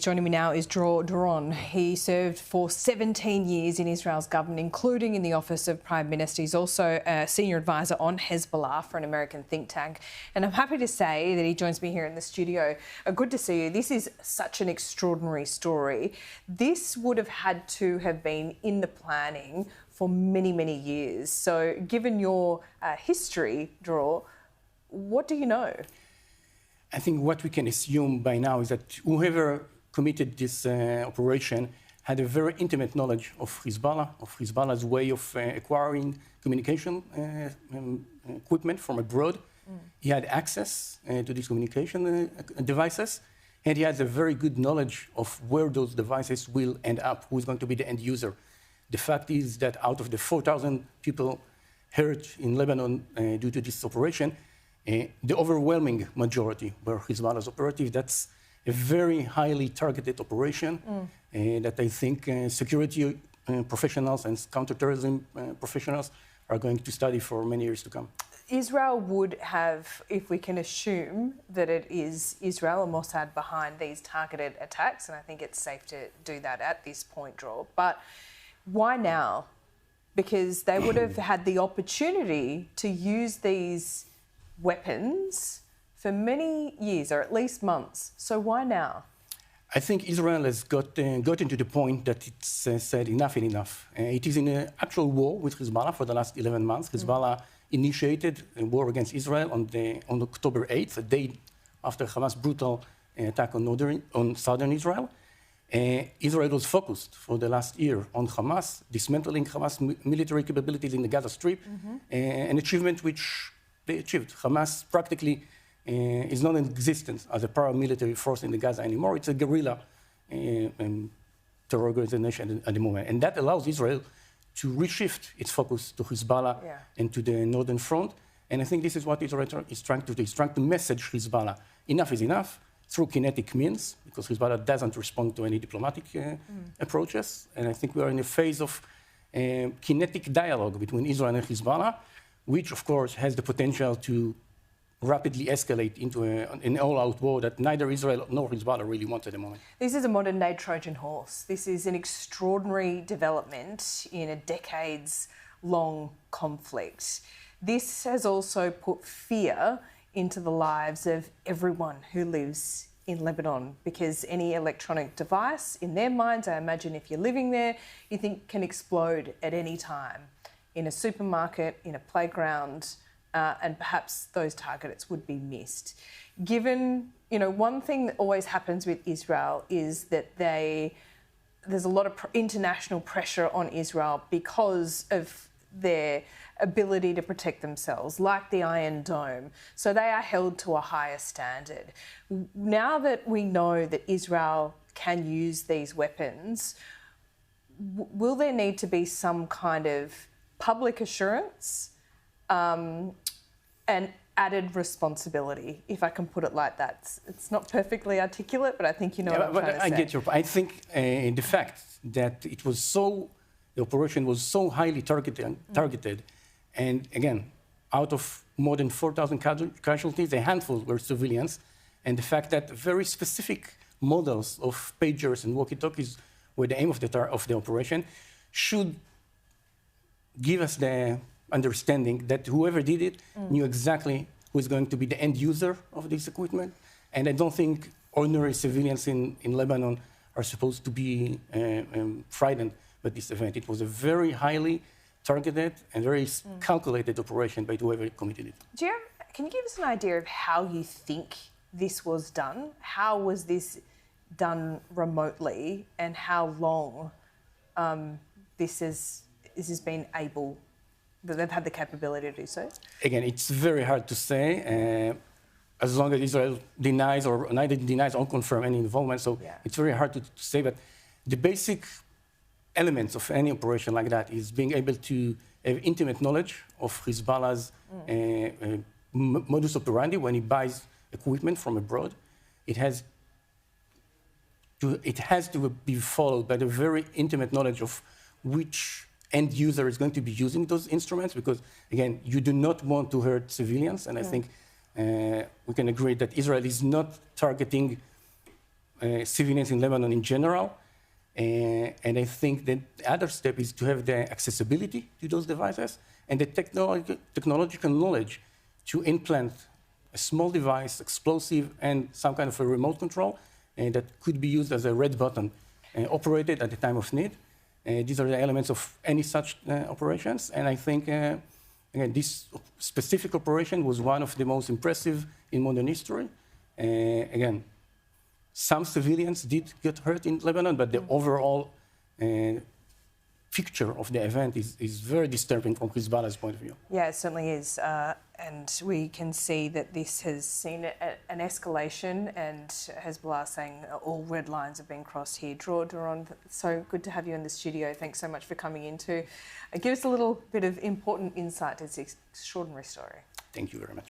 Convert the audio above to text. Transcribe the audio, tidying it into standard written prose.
Joining me now is Doron. He served for 17 years in Israel's government, including in the office of Prime Minister. He's also a senior advisor on Hezbollah for an American think tank. And I'm happy to say that he joins me here in the studio. Good to see you. This is such an extraordinary story. This would have had to have been in the planning for many, many years. So given your history, Dror, what do you know? I think what we can assume by now is that whoever committed this operation had a very intimate knowledge of Hezbollah's way of acquiring communication equipment from abroad. He had access to these communication devices, and he has a very good knowledge of where those devices will end up, who's going to be the end user. The fact is that out of the 4,000 people hurt in Lebanon due to this operation, the overwhelming majority were Hezbollah's operatives. That's a very highly targeted operation that I think security professionals and counter-terrorism professionals are going to study for many years to come. Israel would have, if we can assume that it is Israel and Mossad behind these targeted attacks, and I think it's safe to do that at this point, Dror. But why now? Because they would have had the opportunity to use these weapons for many years, or at least months. So why now? I think Israel has gotten to the point that it's said enough is enough. It is in an actual war with Hezbollah for the last 11 months. Hezbollah initiated a war against Israel on October 8th, a day after Hamas' brutal attack on southern Israel. Israel was focused for the last year on Hamas, dismantling Hamas military capabilities in the Gaza Strip, an achievement which they achieved. Hamas practically is not in existence as a paramilitary force in the Gaza anymore. It's a guerrilla terror organization at the moment. And that allows Israel to reshift its focus to Hezbollah and to the northern front. And I think this is what Israel is trying to do. It's trying to message Hezbollah, enough is enough, through kinetic means, because Hezbollah doesn't respond to any diplomatic approaches. And I think we are in a phase of kinetic dialogue between Israel and Hezbollah, which, of course, has the potential to rapidly escalate into an all-out war that neither Israel nor Hezbollah really wants at the moment. This is a modern-day Trojan horse. This is an extraordinary development in a decades-long conflict. This has also put fear into the lives of everyone who lives in Lebanon, because any electronic device, in their minds, I imagine if you're living there, you think can explode at any time. In a supermarket, in a playground, and perhaps those targets would be missed. Given, one thing that always happens with Israel is that there's a lot of international pressure on Israel because of their ability to protect themselves, like the Iron Dome. So they are held to a higher standard. Now that we know that Israel can use these weapons, will there need to be some kind of public assurance and added responsibility, if I can put it like that? It's not perfectly articulate, but I think you know what I'm trying to say. I get your point. I think the fact that the operation was so highly targeted, and again, out of more than 4,000 casualties, a handful were civilians, and the fact that very specific models of pagers and walkie-talkies were the aim of the operation should give us the understanding that whoever did it knew exactly who is going to be the end user of this equipment. And I don't think ordinary civilians in Lebanon are supposed to be frightened by this event. It was a very highly targeted and very calculated operation by whoever committed it. Can you give us an idea of how you think this was done? How was this done remotely, and how long this has been able, that they've had the capability to do so? Again, it's very hard to say, as long as Israel denies or neither denies or confirms any involvement. So it's very hard to say, but the basic elements of any operation like that is being able to have intimate knowledge of Hezbollah's modus operandi when he buys equipment from abroad. It has to be followed by the very intimate knowledge of which end user is going to be using those instruments, because, again, you do not want to hurt civilians. And I think we can agree that Israel is not targeting civilians in Lebanon in general. And I think that the other step is to have the accessibility to those devices and the technological knowledge to implant a small device, explosive, and some kind of a remote control that could be used as a red button, operated at the time of need. These are the elements of any such operations. And I think, again, this specific operation was one of the most impressive in modern history. Again, some civilians did get hurt in Lebanon, but the overall picture of the event is very disturbing from Hezbollah's point of view. Yeah, it certainly is. And we can see that this has seen an escalation, and Hezbollah saying all red lines have been crossed here. Dror, Doron, so good to have you in the studio. Thanks so much for coming in to give us a little bit of important insight to this extraordinary story. Thank you very much.